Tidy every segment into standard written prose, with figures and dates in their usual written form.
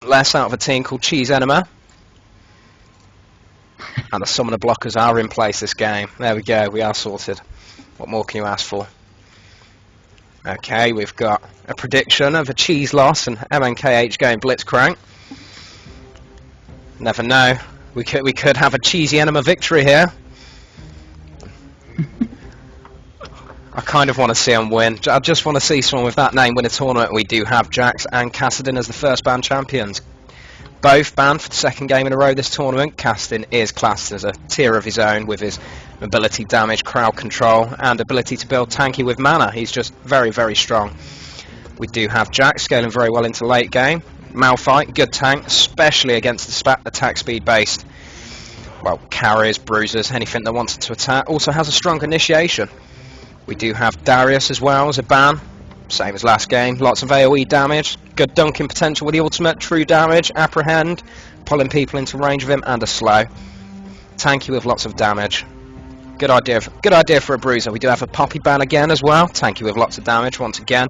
less out of a team called Nmuh. And the summoner blockers are in place this game. There we go, we are sorted. What more can you ask for? Okay, we've got a prediction of a cheese loss and MNKH going Blitzcrank. Never know. We could have a cheesy Nmuh victory here. I kind of want to see him win. I just want to see someone with that name win a tournament. We do have Jax and Kassadin as the first ban champions. Both banned for the second game in a row this tournament. Kassadin is classed as a tier of his own with his mobility, damage, crowd control, and ability to build tanky with mana. He's just very, very strong. We do have Jax scaling very well into late game. Malphite, good tank, especially against the attack speed based, well, carriers, bruisers, anything that wanted to attack. Also has a strong initiation. We do have Darius as well as a ban, same as last game. Lots of AoE damage, good dunking potential with the ultimate, true damage, apprehend, pulling people into range of him, and a slow. Tanky with lots of damage. Good idea for a bruiser. We do have a Poppy ban again as well, tanky with lots of damage once again,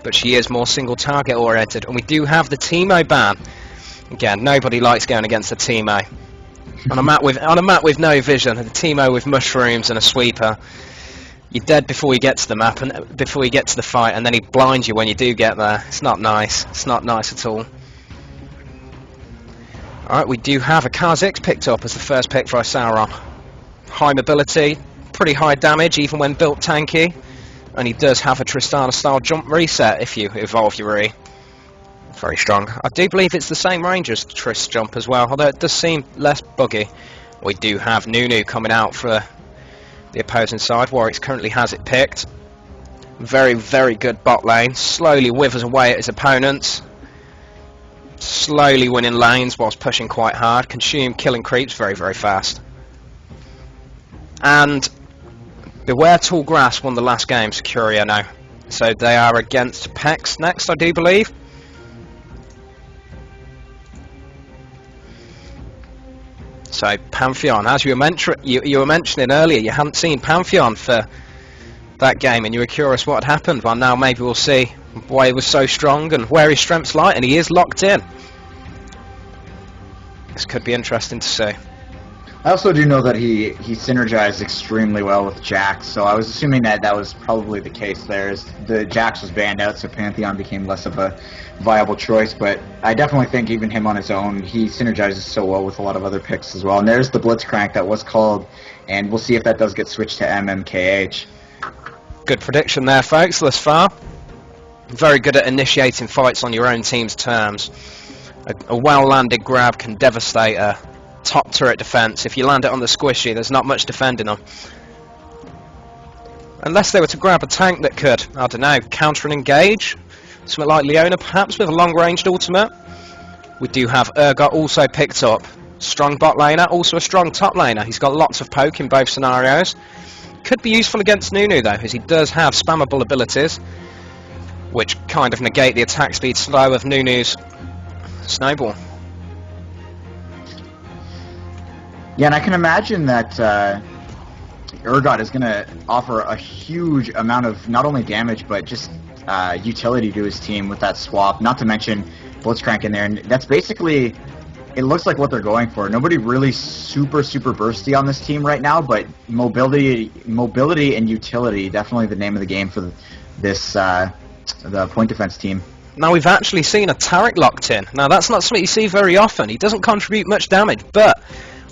but she is more single target oriented. And we do have the Teemo ban. Again, nobody likes going against a Teemo. On a map with no vision, the Teemo with mushrooms and a sweeper. You're dead before you get to the map and before you get to the fight, and then he blinds you when you do get there. It's not nice. It's not nice at all. Alright, we do have a Kha'Zix picked up as the first pick for Sauron. High mobility, pretty high damage even when built tanky, and he does have a Tristana style jump reset if you evolve your E. Very strong. I do believe it's the same range as Trist jump as well, although it does seem less buggy. We do have Nmuh coming out for the opposing side. Warwick currently has it picked. Very, very good bot lane. Slowly withers away at his opponents. Slowly winning lanes whilst pushing quite hard. Consume, killing creeps very, very fast. And Beware Tall Grass won the last game, Securio now. So they are against Pex next, I do believe. So Pantheon, as you were mentioning earlier, you hadn't seen Pantheon for that game and you were curious what had happened. Well, now maybe we'll see why he was so strong and where his strengths lie, and he is locked in. This could be interesting to see. I also do know that he synergized extremely well with Jax, so I was assuming that that was probably the case there. As the Jax was banned out, so Pantheon became less of a viable choice, but I definitely think even him on his own, he synergizes so well with a lot of other picks as well. And there's the Blitzcrank that was called, and we'll see if that does get switched to MMKH. Good prediction there, folks, thus far. Very good at initiating fights on your own team's terms. A well-landed grab can devastate a top turret defense. If you land it on the squishy, there's not much defending them. Unless they were to grab a tank that could, I don't know, counter and engage. Something like Leona, perhaps, with a long-ranged ultimate. We do have Urgot also picked up. Strong bot laner, also a strong top laner. He's got lots of poke in both scenarios. Could be useful against Nmuh, though, as he does have spammable abilities, which kind of negate the attack speed slow of Numuh's Snowball. Yeah, and I can imagine that Urgot is going to offer a huge amount of not only damage, but just utility to his team with that swap, not to mention Blitzcrank in there, and that's basically, it looks like what they're going for. Nobody really super bursty on this team right now, but mobility and utility, definitely the name of the game for this the point defense team. Now we've actually seen a Taric locked in. Now that's not something you see very often. He doesn't contribute much damage, but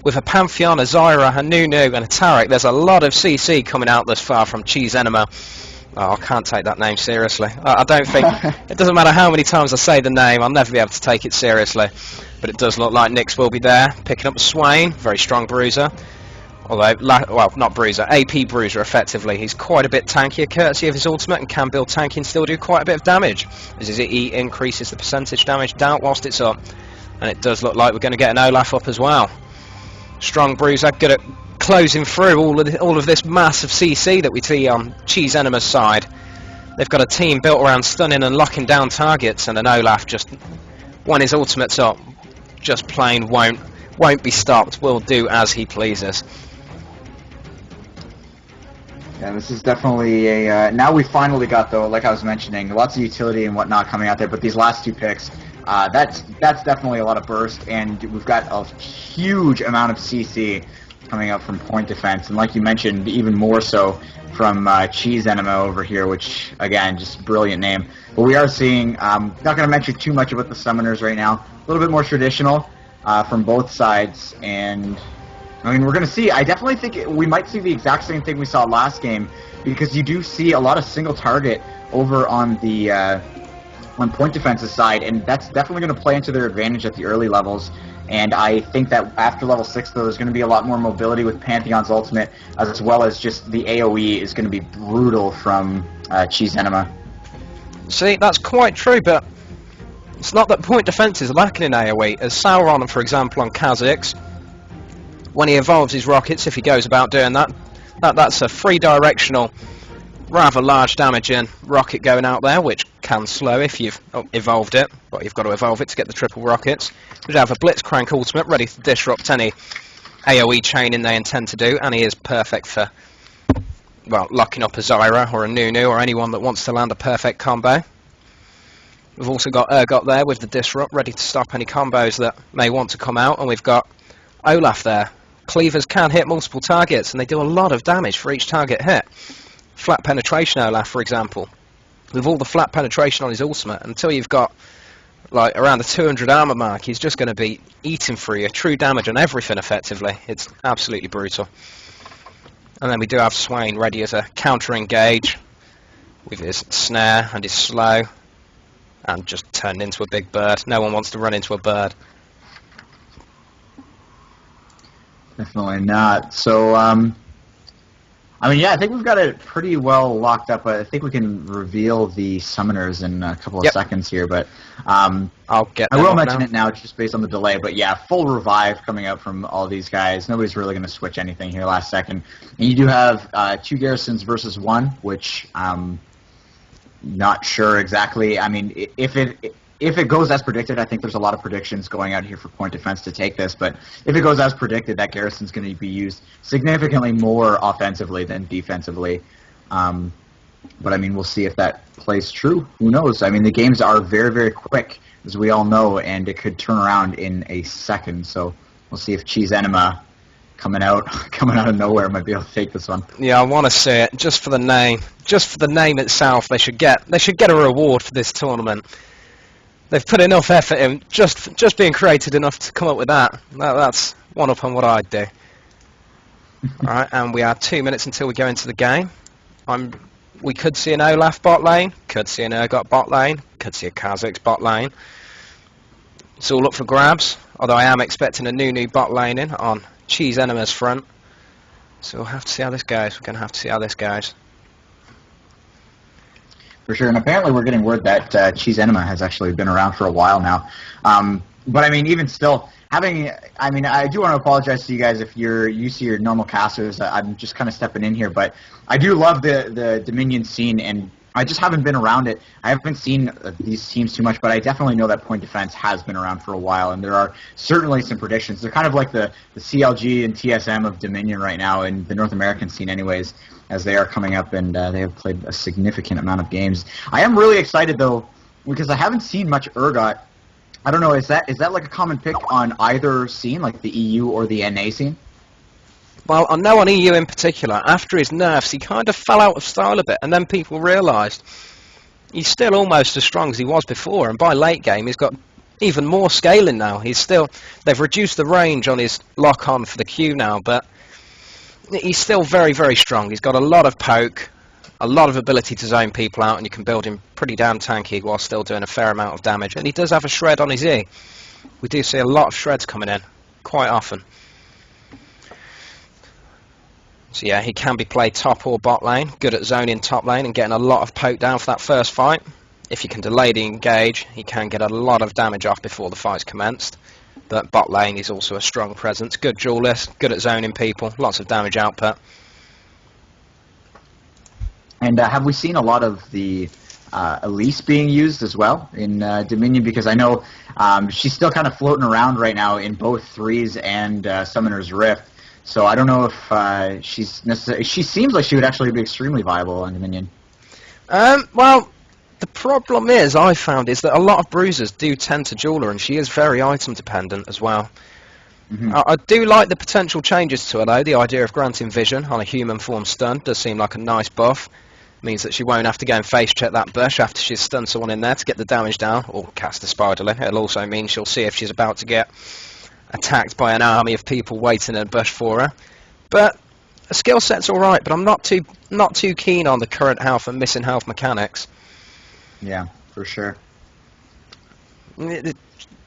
with a Pantheon, a Zyra, a Nmuh, and a Taric, there's a lot of CC coming out thus far from Nmuh. Oh, I can't take that name seriously. I don't think... It doesn't matter how many times I say the name, I'll never be able to take it seriously. But it does look like Nyx will be there, picking up Swain, very strong bruiser. Although, well, not bruiser, AP bruiser effectively. He's quite a bit tankier courtesy of his ultimate and can build tanky and still do quite a bit of damage, as his E increases the percentage damage down whilst it's up. And it does look like we're going to get an Olaf up as well. Strong bruiser, good at closing through all of this massive CC that we see on Nmuh's side. They've got a team built around stunning and locking down targets, and an Olaf just, when his ultimate's up, just plain won't be stopped, will do as he pleases. Yeah, this is definitely a... now we finally got, though, like I was mentioning, lots of utility and whatnot coming out there, but these last two picks that's definitely a lot of burst, and we've got a huge amount of CC coming up from point defense, and like you mentioned, even more so from Cheese Nmuh over here, which, again, just brilliant name. But we are seeing, not going to mention too much about the summoners right now, a little bit more traditional from both sides, and I mean, we're going to see, I definitely think we might see the exact same thing we saw last game, because you do see a lot of single target over on the on point defense's side, and that's definitely going to play into their advantage at the early levels. And I think that after level 6, though, there's going to be a lot more mobility with Pantheon's ultimate, as well as just the AoE is going to be brutal from Cheese Nmuh. See, that's quite true, but it's not that point defense is lacking in AoE. As Sauron, for example, on Kha'Zix, when he evolves his rockets, if he goes about doing that, that's a free-directional, rather large damaging rocket going out there, which can slow if you've evolved it, but you've got to evolve it to get the triple rockets. We have a Blitzcrank ultimate ready to disrupt any AoE chaining they intend to do, and he is perfect for, well, locking up a Zyra or a Nmuh or anyone that wants to land a perfect combo. We've also got Urgot there with the disrupt ready to stop any combos that may want to come out, and we've got Olaf there. Cleavers can hit multiple targets, and they do a lot of damage for each target hit. Flat penetration Olaf, for example, with all the flat penetration on his ultimate, until you've got like around the 200 armor mark, he's just going to be eating through you, true damage on everything effectively. It's absolutely brutal. And then we do have Swain ready as a counter engage with his snare and his slow, and just turned into a big bird. No one wants to run into a bird. Definitely not. So, I mean, yeah, I think we've got it pretty well locked up. I think we can reveal the summoners in a couple of seconds here, but I will mention it now just based on the delay. But yeah, full revive coming out from all these guys. Nobody's really going to switch anything here last second. And you do have 2 garrisons versus 1, which I'm not sure exactly. I mean, if it goes as predicted, I think there's a lot of predictions going out here for point defense to take this, but if it goes as predicted, that garrison's going to be used significantly more offensively than defensively. But I mean, we'll see if that plays true. Who knows? I mean, the games are very, very quick, as we all know, and it could turn around in a second. So we'll see if Cheese Nmuh coming out of nowhere might be able to take this one. Yeah, I want to see it just for the name. Just for the name itself, they should get a reward for this tournament. They've put enough effort in, just being creative enough to come up with that. That's one up on what I'd do. Alright, and we are 2 minutes until we go into the game. We could see an Olaf bot lane, could see an Urgot bot lane, could see a Kha'Zix bot lane. It's all up for grabs, although I am expecting a Nmuh bot lane in on Cheese Nmuh's front. So we'll have to see how this goes. We're going to have to see how this goes. For sure, and apparently we're getting word that Cheese Nmuh has actually been around for a while now. But I mean, even still, I do want to apologize to you guys if you're used to your normal casters. I'm just kind of stepping in here, but I do love the Dominion scene, and I just haven't been around it. I haven't seen these teams too much, but I definitely know that point defense has been around for a while, and there are certainly some predictions. They're kind of like the CLG and TSM of Dominion right now in the North American scene anyways, as they are coming up, and they have played a significant amount of games. I am really excited, though, because I haven't seen much Urgot. I don't know, is that like a common pick on either scene, like the EU or the NA scene? Well, I know on EU in particular, after his nerfs, he kind of fell out of style a bit, and then people realised he's still almost as strong as he was before, and by late game he's got even more scaling now. They've reduced the range on his lock-on for the Q now, but he's still very, very strong. He's got a lot of poke, a lot of ability to zone people out, and you can build him pretty damn tanky while still doing a fair amount of damage. And he does have a shred on his E. We do see a lot of shreds coming in, quite often. So yeah, he can be played top or bot lane, good at zoning top lane and getting a lot of poke down for that first fight. If you can delay the engage, he can get a lot of damage off before the fight's commenced. But bot lane is also a strong presence, good duelist, good at zoning people, lots of damage output. And have we seen a lot of the Elise being used as well in Dominion? Because I know she's still kind of floating around right now in both Threes and Summoner's Rift. So I don't know if she's necessarily... She seems like she would actually be extremely viable on Dominion. Well, The problem is, I found, is that a lot of bruisers do tend to duel her, and she is very item dependent as well. I do like the potential changes to her though. The idea of granting vision on a human form stun does seem like a nice buff. Means that she won't have to go and face check that bush after she's stunned someone in there to get the damage down, or cast a spiderling. It'll also mean she'll see if she's about to get attacked by an army of people waiting in a bush for her. But the skill set's alright, but I'm not too keen on the current health and missing health mechanics. Yeah, for sure. The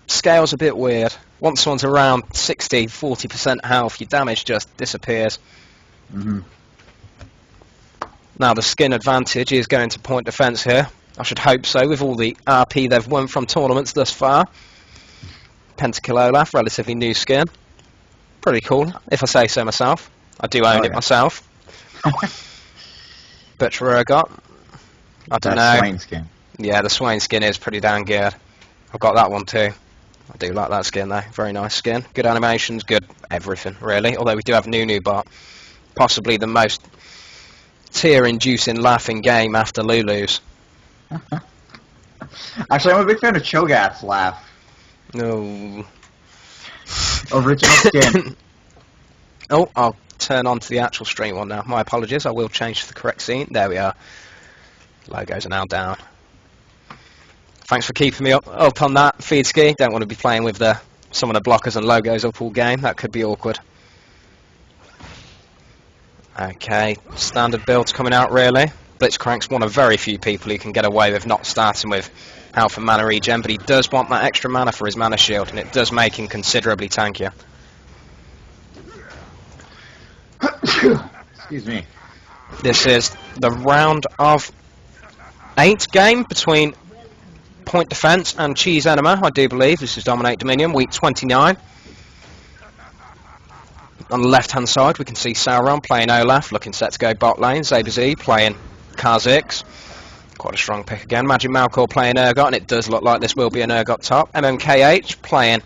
scale's a bit weird. Once someone's around 60-40% health, your damage just disappears. Now the skin advantage is going to point defense here. I should hope so, with all the RP they've won from tournaments thus far. Pentakill Olaf, relatively new skin. Pretty cool, if I say so myself. I do own it myself. Butcher Urgot. I don't know. Swain skin. Yeah, the Swain skin is pretty damn good. I've got that one too. I do like that skin though. Very nice skin. Good animations, good everything, really. Although we do have Nmuh bot. Possibly the most tear-inducing laughing game after Lulu's. Actually, I'm a big fan of Cho'Gath's laugh. No. Original skin. Oh, I'll turn on to the actual stream one now. My apologies, I will change to the correct scene. There we are. Logos are now down. Thanks for keeping me up on that, feed ski. Don't want to be playing with some of the blockers and logos up all game. That could be awkward. Okay, standard builds coming out really. Blitzcrank's one of very few people who can get away with not starting with health and mana regen, but he does want that extra mana for his mana shield, and it does make him considerably tankier. Excuse me. This is the round of 8 game between Point Defense and Cheese Enema, I do believe. This is Dominate Dominion, week 29. On the left-hand side, we can see Sauron playing Olaf, looking set to go bot lane. Saber Z playing Kha'Zix. Quite a strong pick again. Magic Malkor playing Urgot, and it does look like this will be an Urgot top. MMKH playing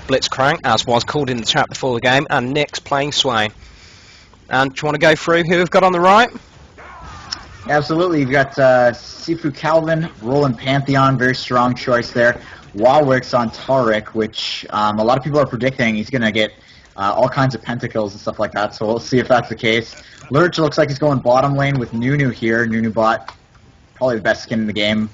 Blitzcrank, as was called in the chat before the game, and Nyx playing Swain. And do you want to go through who we've got on the right? Absolutely. You've got Sifu Calvin, Roland Pantheon, very strong choice there. Warwick's on Taric, which a lot of people are predicting he's going to get all kinds of pentakills and stuff like that, so we'll see if that's the case. Lurch looks like he's going bottom lane with Nmuh here. Nmuh bot, probably the best skin in the game,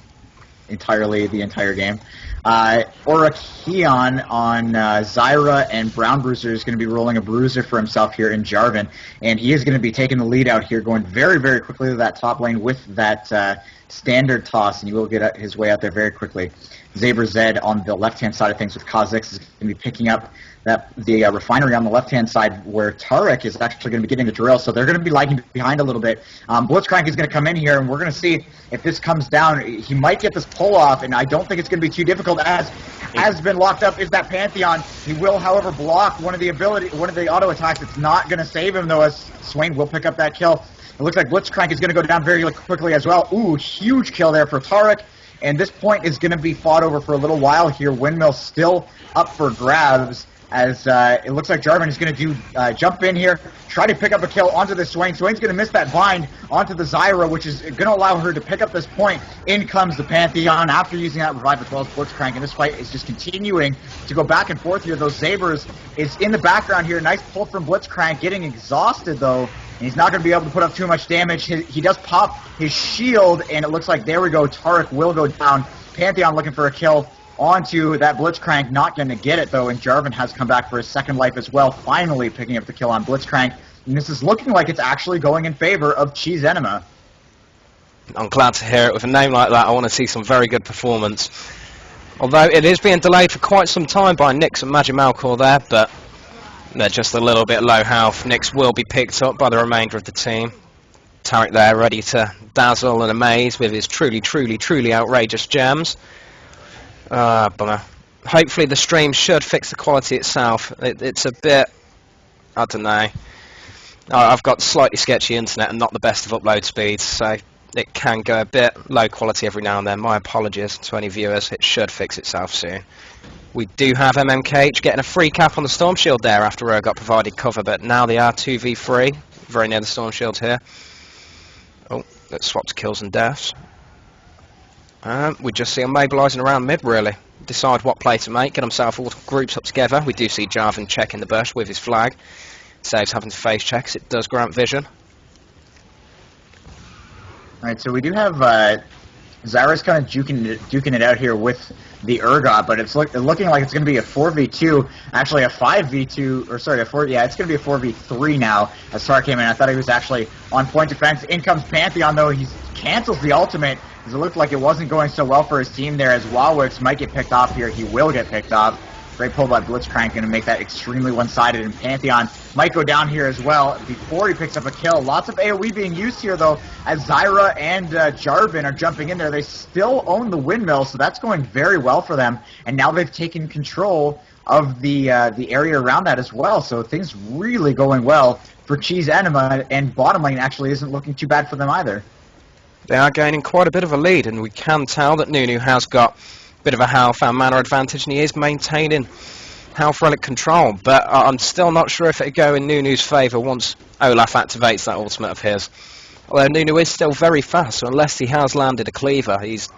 the entire game. Orakion on Zyra, and Brown Bruiser is going to be rolling a bruiser for himself here in Jarvan, and he is going to be taking the lead out here, going very, very quickly to that top lane with that standard toss, and he will get his way out there very quickly. Saber Zed on the left-hand side of things with Kha'Zix is going to be picking up the refinery on the left-hand side, where Taric is actually going to be getting the drill, so they're going to be lagging behind a little bit. Blitzcrank is going to come in here, and we're going to see if this comes down. He might get this pull-off, and I don't think it's going to be too difficult, as has been locked up is that Pantheon. He will, however, block one of the auto attacks. It's not going to save him, though, as Swain will pick up that kill. It looks like Blitzcrank is going to go down very quickly as well. Ooh, huge kill there for Taric. And this point is going to be fought over for a little while here. Windmill still up for grabs, as it looks like Jarvan is going to jump in here, try to pick up a kill onto the Swain. Swain's going to miss that bind onto the Zyra, which is going to allow her to pick up this point. In comes the Pantheon after using that revive, as well as Blitzcrank, and this fight is just continuing to go back and forth here. Those Sabers is in the background here. Nice pull from Blitzcrank, getting exhausted though. And he's not going to be able to put up too much damage. He does pop his shield, and it looks like, there we go, Taric will go down. Pantheon looking for a kill onto that Blitzcrank, not going to get it though, and Jarvan has come back for his second life as well, finally picking up the kill on Blitzcrank. And this is looking like it's actually going in favor of Cheese Enema. I'm glad to hear it. With a name like that, I want to see some very good performance. Although it is being delayed for quite some time by Nyx and Magic Malkor there, but they're just a little bit low health. Nyx will be picked up by the remainder of the team. Taric there ready to dazzle and amaze with his truly, truly, truly outrageous gems. Bummer. Hopefully the stream should fix the quality itself. It's a bit, I don't know. I've got slightly sketchy internet and not the best of upload speeds, so it can go a bit low quality every now and then. My apologies to any viewers. It should fix itself soon. We do have MMKH getting a free cap on the Storm Shield there after Urgot provided cover, but now they are 2v3, very near the Storm Shield here. Oh, let's swap to kills and deaths. We just see him mobilising around mid, really. Decide what play to make, get himself all groups up together. We do see Jarvan checking the bush with his flag. Saves having to face checks, it does grant vision. Alright, so we do have Zyra's kind of duking it out here with the Urgot, but it's looking like it's going to be a 4v2, actually a 5v2, or sorry, it's going to be a 4v3 now, as Tar came in. I thought he was actually on point defense. In comes Pantheon, though. He cancels the ultimate, because it looked like it wasn't going so well for his team there, as Wawix might get picked off here. He will get picked off. Great pull by Blitzcrank, going to make that extremely one-sided, and Pantheon might go down here as well before he picks up a kill. Lots of AoE being used here, though, as Zyra and Jarvan are jumping in there. They still own the windmill, so that's going very well for them, and now they've taken control of the area around that as well, so things really going well for Cheese Enema, and bottom lane actually isn't looking too bad for them either. They are gaining quite a bit of a lead, and we can tell that Nmuh has got bit of a health and mana advantage, and he is maintaining health relic control, but I'm still not sure if it'll go in Numuh's favour once Olaf activates that ultimate of his. Although Nmuh is still very fast, so unless he has landed a cleaver, he's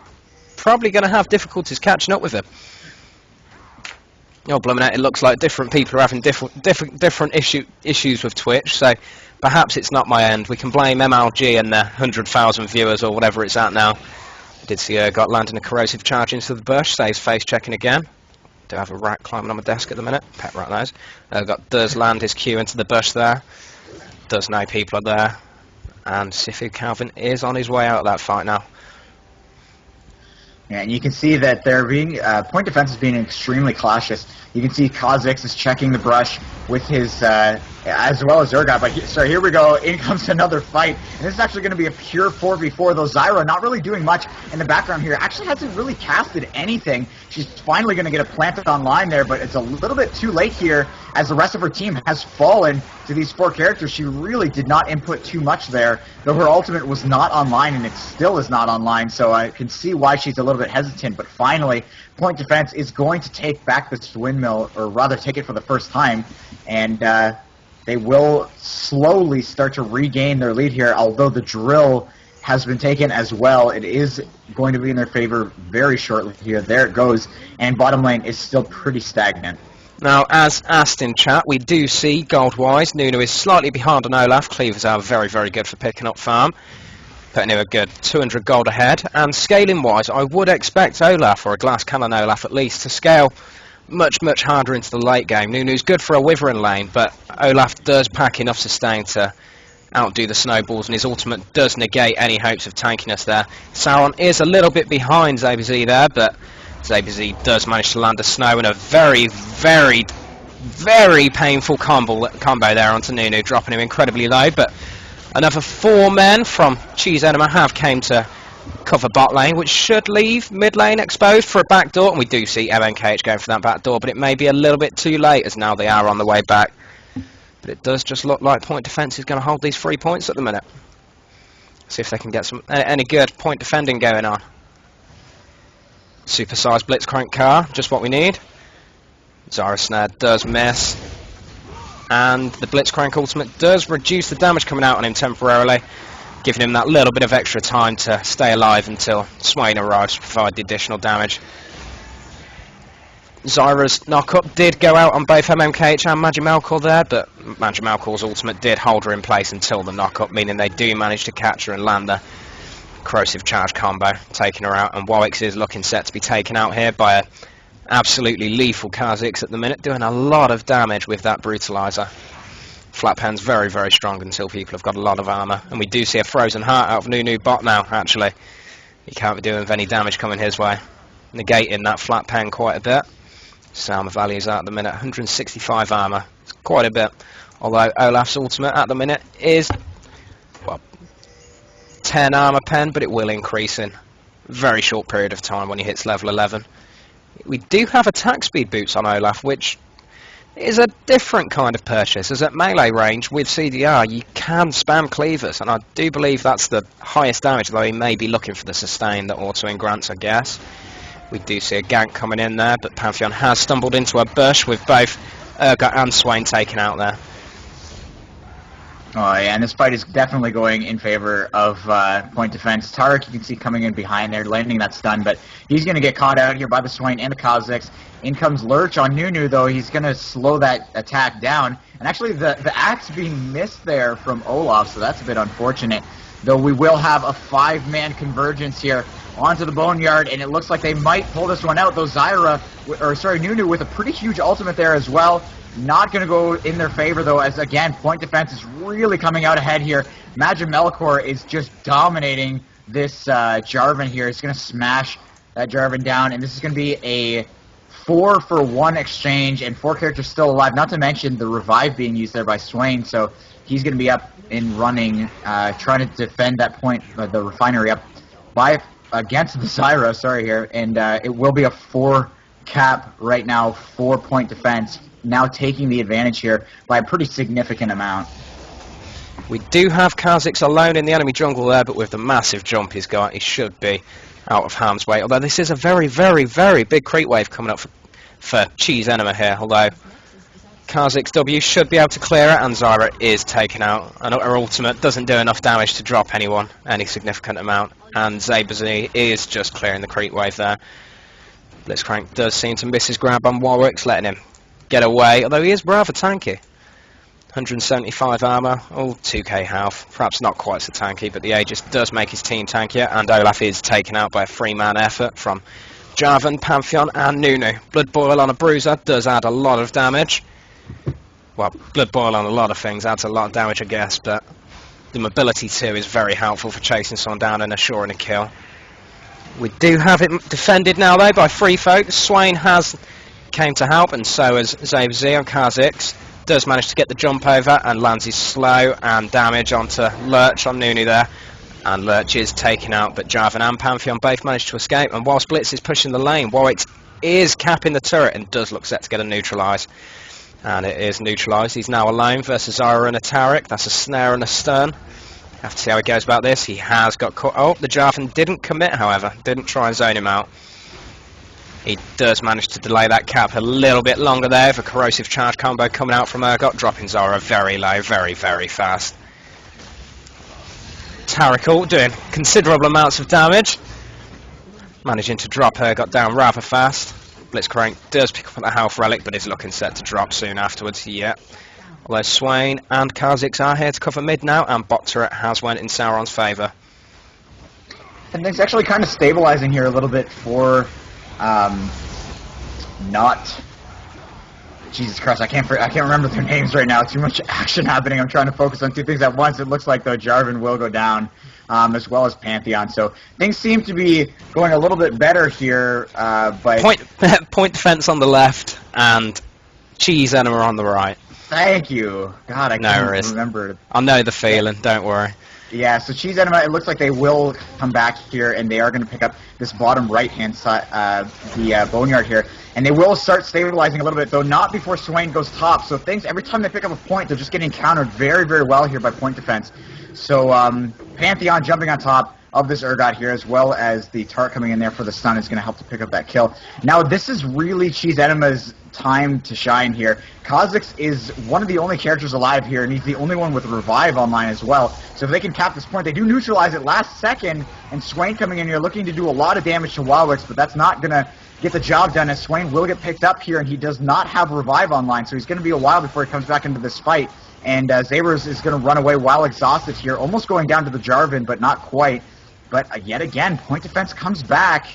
probably going to have difficulties catching up with him. Oh, blimmin' it looks like different people are having different issues with Twitch, so perhaps it's not my end. We can blame MLG and their 100,000 viewers or whatever it's at now. I did see got landing a corrosive charge into the bush, saves face checking again. Do have a rat climbing on my desk at the minute, pet rat knows. Does land his Q into the bush there, does know people are there, and Sifu Calvin is on his way out of that fight now. Yeah, and you can see that they're being point defense is being extremely cautious. You can see Kha'Zix is checking the brush with his, as well as Urgot. But so here we go. In comes another fight. And this is actually going to be a pure 4v4, though Zyra not really doing much in the background here. Actually hasn't really casted anything. She's finally going to get a planted online there, but it's a little bit too late here as the rest of her team has fallen to these four characters. She really did not input too much there, though her ultimate was not online, and it still is not online, so I can see why she's a little bit hesitant. But finally, point defense is going to take back this windmill, or rather take it for the first time, and they will slowly start to regain their lead here, although the drill has been taken as well. It is going to be in their favor very shortly here. There it goes, and bottom lane is still pretty stagnant. Now, as asked in chat, we do see, gold-wise, Nmuh is slightly behind on Olaf. Cleavers are very, very good for picking up farm. Putting him a good 200 gold ahead. And scaling-wise, I would expect Olaf, or a glass cannon Olaf at least, to scale much, much harder into the late game. Numuh's good for a withering lane, but Olaf does pack enough sustain to outdo the snowballs, and his ultimate does negate any hopes of tankiness there. Sauron is a little bit behind ZaBZ there, but ZaBZ does manage to land a snow in a very, very, very painful combo there onto Nmuh, dropping him incredibly low. But another 4 men from Cheese Enema have came to cover bot lane, which should leave mid lane exposed for a back door, and we do see MNKH going for that back door, but it may be a little bit too late as now they are on the way back. But it does just look like point defense is going to hold these 3 points at the minute. See if they can get any good point defending going on. Supersized Blitzcrank car, just what we need. Zyra Snare does miss, and the Blitzcrank ultimate does reduce the damage coming out on him temporarily, giving him that little bit of extra time to stay alive until Swain arrives to provide the additional damage. Zyra's knock-up did go out on both MMKH and Magimalkor there, but Magimalkor's ultimate did hold her in place until the knock-up, meaning they do manage to catch her and land the corrosive charge combo, taking her out. And Wawix is looking set to be taken out here by a absolutely lethal Kha'Zix at the minute, doing a lot of damage with that brutalizer. Flatpen's very, very strong until people have got a lot of armor, and we do see a frozen heart out of Nmuh bot now. Actually, he can't be doing with any damage coming his way, negating that Flatpen quite a bit. His armor values out at the minute, 165 armor. It's quite a bit. Although Olaf's ultimate at the minute is, well, 10 armor pen, but it will increase in a very short period of time when he hits level 11. We do have attack speed boots on Olaf, which is a different kind of purchase, as at melee range with CDR you can spam cleavers, and I do believe that's the highest damage, though he may be looking for the sustain that auto grants, I guess. We do see a gank coming in there, but Pantheon has stumbled into a bush with both Urgot and Swain taken out there. Oh yeah, and this fight is definitely going in favor of point defense. Tarek, you can see coming in behind there, landing that stun, but he's going to get caught out here by the Swain and the Kazakhs. In comes Lurch on Nmuh, though. He's going to slow that attack down. And actually, the axe being missed there from Olaf, so that's a bit unfortunate. Though we will have a 5-man convergence here onto the Boneyard, and it looks like they might pull this one out, though Nmuh with a pretty huge ultimate there as well. Not going to go in their favor, though, as, again, point defense is really coming out ahead here. Imagine Melkor is just dominating this Jarvan here. He's going to smash that Jarvan down, and this is going to be a 4-for-1 exchange, and 4 characters still alive, not to mention the revive being used there by Swain, so he's going to be up and running, trying to defend that point, the refinery up against the Zyra, here, and it will be a 4 cap right now, 4-point defense, now taking the advantage here by a pretty significant amount. We do have Kha'Zix alone in the enemy jungle there, but with the massive jump he's got, he should be out of harm's way. Although this is a very, very, very big creep wave coming up for Cheese Enema here, although Kha'Zix W should be able to clear it, and Zyra is taken out. And her ultimate doesn't do enough damage to drop anyone, any significant amount, and Zaberz is just clearing the creep wave there. Blitzcrank does seem to miss his grab on Warwick's, letting him get away, although he is rather tanky. 175 armor, all 2k health, perhaps not quite so tanky, but the Aegis does make his team tankier, and Olaf is taken out by a 3-man effort from Jarvan, Pantheon and Nmuh. Blood Boil on a Bruiser does add a lot of damage. Well, Blood Boil on a lot of things adds a lot of damage, I guess, but the mobility too is very helpful for chasing someone down and assuring a kill. We do have it defended now, though, by 3 folks. Swain has came to help, and so has Zaberz on Kha'Zix. Does manage to get the jump over and lands his slow and damage onto Lurch on Nmuh there. And Lurch is taken out, but Jarvan and Pantheon both managed to escape. And whilst Blitz is pushing the lane, Warwick is capping the turret and does look set to get a neutralise. And it is neutralised. He's now alone versus Zyra and a Taric. That's a snare and a stun. Have to see how he goes about this. He has got caught. Oh, the Jarvan didn't commit, however. Didn't try and zone him out. He does manage to delay that cap a little bit longer there. The corrosive charge combo coming out from Urgot, dropping Zyra very low, very, very fast. Taric doing considerable amounts of damage. Managing to drop Urgot down rather fast. Blitzcrank does pick up the health relic, but is looking set to drop soon afterwards. Yeah. Although Swain and Kha'Zix are here to cover mid now, and bot turret has went in Sauron's favour. And it's actually kind of stabilizing here a little bit for not. Jesus Christ, I can't remember their names right now. Too much action happening. I'm trying to focus on 2 things at once. It looks like though Jarvan will go down, as well as Pantheon. So things seem to be going a little bit better here. But point defense on the left and Cheese Enema on the right. Thank you. God, I can't remember. I know the feeling. Don't worry. Yeah, so Cheese Enema, it looks like they will come back here, and they are going to pick up this bottom right-hand side, the Boneyard here. And they will start stabilizing a little bit, though not before Swain goes top. So every time they pick up a point, they're just getting countered very, very well here by point defense. So Pantheon jumping on top of this Urgot here, as well as the Tart coming in there for the stun, is going to help to pick up that kill. Now, this is really Cheese Enema's time to shine here. Kha'Zix is one of the only characters alive here, and he's the only one with Revive online as well. So if they can cap this point, they do neutralize it last second, and Swain coming in here looking to do a lot of damage to Wildwicks, but that's not going to get the job done, as Swain will get picked up here, and he does not have Revive online, so he's going to be a while before he comes back into this fight. And Zaberz is going to run away while exhausted here, almost going down to the Jarvan, but not quite. But yet again, point defense comes back,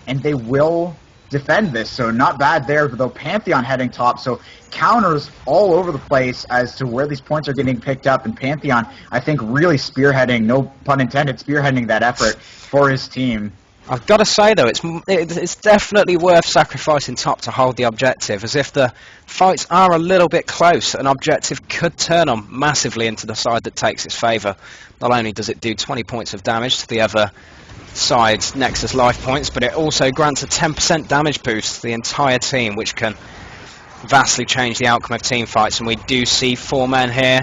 and they will defend this. So not bad there, though Pantheon heading top. So counters all over the place as to where these points are getting picked up. And Pantheon, I think, really spearheading, no pun intended, spearheading that effort for his team. I've got to say, though, it's definitely worth sacrificing top to hold the objective, as if the fights are a little bit close, an objective could turn on massively into the side that takes its favour. Not only does it do 20 points of damage to the other side's Nexus life points, but it also grants a 10% damage boost to the entire team, which can vastly change the outcome of team fights. And we do see 4 men here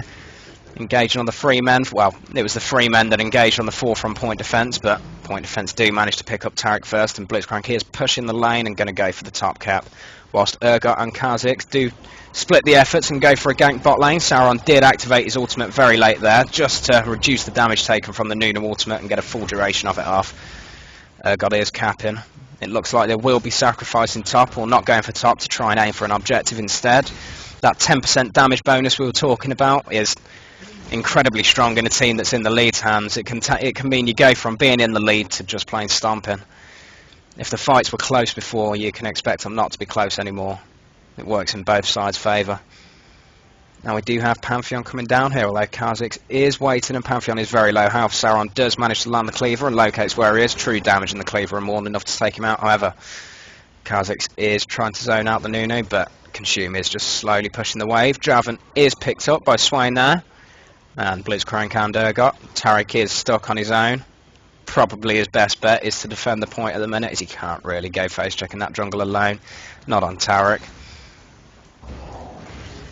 engaging on the 3 men. Well, it was the 3 men that engaged on the 4 from point defense, but point defense do manage to pick up Taric first, and Blitzcrank is pushing the lane and going to go for the top cap whilst Urgot and Kha'Zix do split the efforts and go for a gank bot lane. Sauron did activate his ultimate very late there, just to reduce the damage taken from the Nunu ultimate and get a full duration of it off. Urgot is capping. It looks like they will be sacrificing top, or not going for top, to try and aim for an objective instead. That 10% damage bonus we were talking about is incredibly strong in a team that's in the lead's hands. It can mean you go from being in the lead to just plain stomping. If the fights were close before, you can expect them not to be close anymore. It works in both sides' favour. Now we do have Pantheon coming down here, although Kha'Zix is waiting and Pantheon is very low health. Sauron does manage to land the cleaver and locates where he is. True damage in the cleaver and more than enough to take him out. However, Kha'Zix is trying to zone out the Nunu, but Consume is just slowly pushing the wave. Javan is picked up by Swain there, and Blitzcrank and Urgot. Tariq is stuck on his own. Probably his best bet is to defend the point at the minute, as he can't really go face checking that jungle alone. Not on Tariq.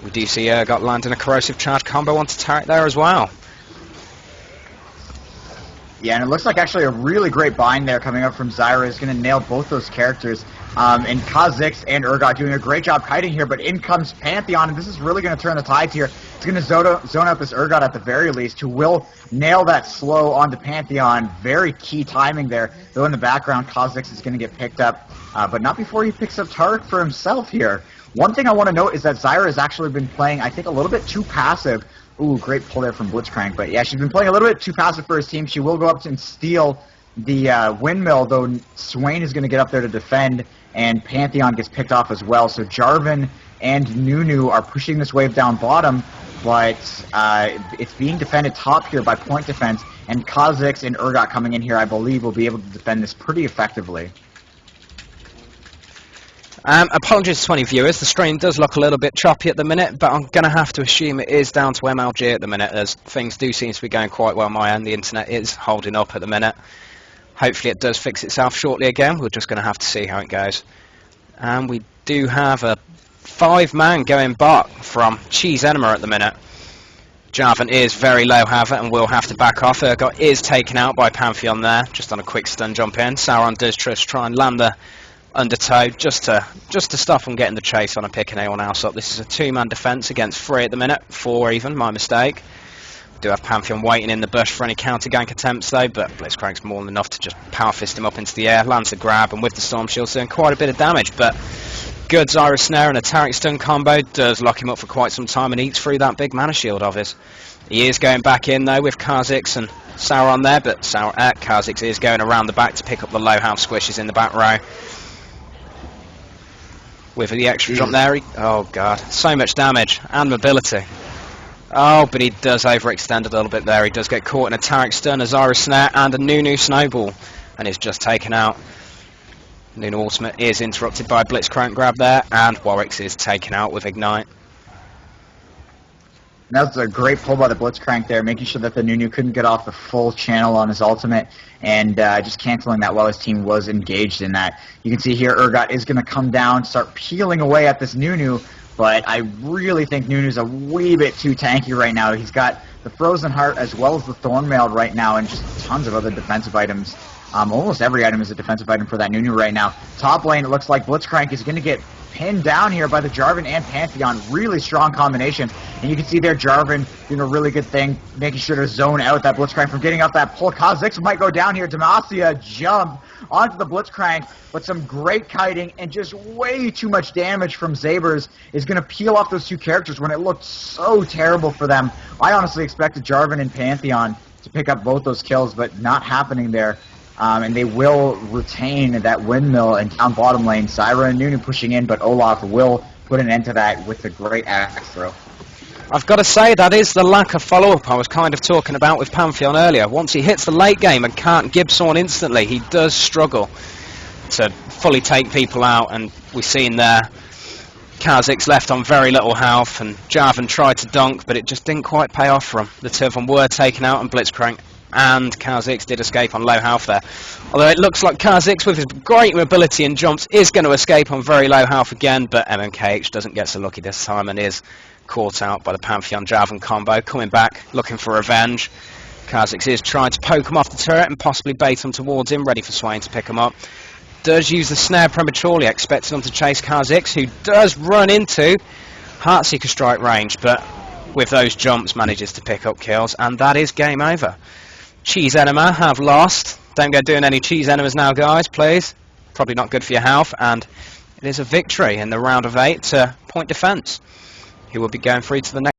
We do see Urgot landing a corrosive charge combo onto Tariq there as well. Yeah, and it looks like actually a really great bind there coming up from Zyra is going to nail both those characters. And Kha'Zix and Urgot doing a great job kiting here, but in comes Pantheon, and this is really going to turn the tides here. It's going to zone out this Urgot at the very least, who will nail that slow onto Pantheon. Very key timing there. Though in the background, Kha'Zix is going to get picked up, but not before he picks up Tariq for himself here. One thing I want to note is that Zyra has actually been playing, I think, a little bit too passive. Ooh, great pull there from Blitzcrank. But yeah, she's been playing a little bit too passive for his team. She will go up and steal the windmill, though Swain is going to get up there to defend, and Pantheon gets picked off as well. So Jarvan and Nunu are pushing this wave down bottom, but it's being defended top here by point defense, and Kha'Zix and Urgot coming in here, I believe, will be able to defend this pretty effectively. Apologies to 20 viewers, the stream does look a little bit choppy at the minute, but I'm going to have to assume it is down to MLG at the minute, as things do seem to be going quite well on my end. The internet is holding up at the minute. Hopefully it does fix itself shortly again. We're just going to have to see how it goes. And we do have a 5-man going bot from Cheese Enema at the minute. Javan is very low health and will have to back off. Urgot is taken out by Pantheon there, just on a quick stun jump in. Sauron does try and land the undertow just to stop them getting the chase on and picking anyone else up. This is a 2-man defense against 3 at the minute, 4 even, my mistake. Do have Pantheon waiting in the bush for any counter gank attempts though, but Blitzcrank's more than enough to just power fist him up into the air, lands a grab, and with the Storm Shield doing quite a bit of damage, but good Zyra Snare and a Tariq stun combo does lock him up for quite some time and eats through that big mana shield of his. He is going back in though with Kha'Zix and Sauron there, but Kha'Zix is going around the back to pick up the low health squishes in the back row. With the extra jump there, oh god, so much damage and mobility. Oh, but he does overextend a little bit there. He does get caught in a Tariq stun, a Zyra Snare, and a Nunu snowball, and is just taken out. Nunu ultimate is interrupted by a Blitzcrank grab there, and Warwick's is taken out with Ignite. That was a great pull by the Blitzcrank there, making sure that the Nunu couldn't get off the full channel on his ultimate, and just canceling that while his team was engaged in that. You can see here Urgot is going to come down, start peeling away at this Nunu, but I really think Nunu's a wee bit too tanky right now. He's got the Frozen Heart as well as the Thornmail right now, and just tons of other defensive items. Almost every item is a defensive item for that Nunu right now. Top lane, it looks like Blitzcrank is going to get pinned down here by the Jarvan and Pantheon. Really strong combination. And you can see there Jarvan doing a really good thing, making sure to zone out that Blitzcrank from getting off that pull. Kha'Zix might go down here. Demacia jump onto the Blitzcrank, but some great kiting and just way too much damage from Zabers is going to peel off those 2 characters when it looked so terrible for them. I honestly expected Jarvan and Pantheon to pick up both those kills, but not happening there. And they will retain that windmill and down bottom lane. Zyra and Nunu pushing in, but Olaf will put an end to that with the great axe throw. I've got to say, that is the lack of follow-up I was kind of talking about with Pantheon earlier. Once he hits the late game and can't Gibson instantly, he does struggle to fully take people out, and we've seen there Kha'Zix left on very little health, and Javan tried to dunk, but it just didn't quite pay off for him. The 2 of them were taken out, and Blitzcrank and Kha'Zix did escape on low health there. Although it looks like Kha'Zix, with his great mobility and jumps, is going to escape on very low health again, but MMKH doesn't get so lucky this time and is caught out by the Pantheon Javan combo. Coming back, looking for revenge. Kha'Zix is trying to poke him off the turret and possibly bait him towards him, ready for Swain to pick him up. does use the snare prematurely, expecting him to chase Kha'Zix, who does run into Heartseeker strike range, but with those jumps manages to pick up kills, and that is game over. Cheese Enema have lost. Don't go doing any cheese enemas now, guys, please. Probably not good for your health, and it is a victory in the round of 8 to point defence. He will be going free to the next.